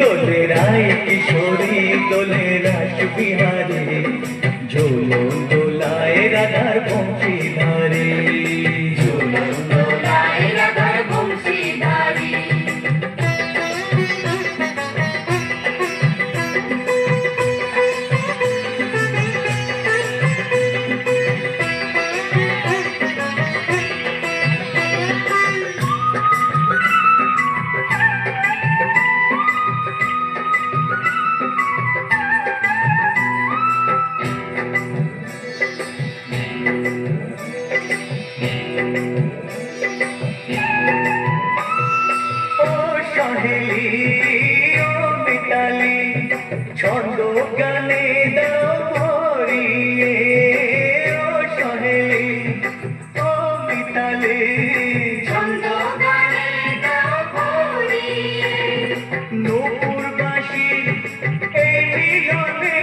দোলে রায় কিশোরী দোলে রাস বিহারে ঝোলন দোলায় রাধার বংশী ধারে ঝোলন দোলায় রাধার বংশী ধারে ছন্দ গানে দাও ভরিয়ে ও সহেলি ও মিতালি ছন্দ গানে দাও ভরিয়ে নূপুর বাঁশি এই মিলনে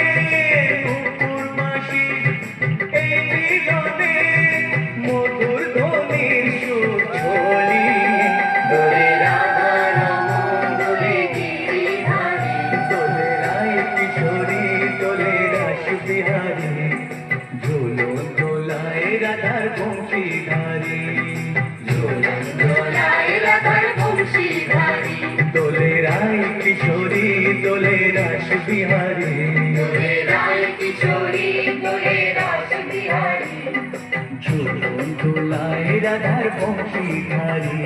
নূপুর বাঁশি এই মিলনে মধুর ধ্বনির সুর ঝরি দোলে রাধা রমণ দোলে গিরিধারী দোলে রায় কিশোরী দোলে রাস বিহারী ঝোলন দোলায় রাধার বংশী ধারী ঝোলন দোলায় রাধার বংশী ধারী দোলে রায় কিশোরী দোলে রাস বিহারী দোলে রায় কিশোরী দোলে রাস বিহারী ঝোলন দোলায় রাধার বংশী ধারী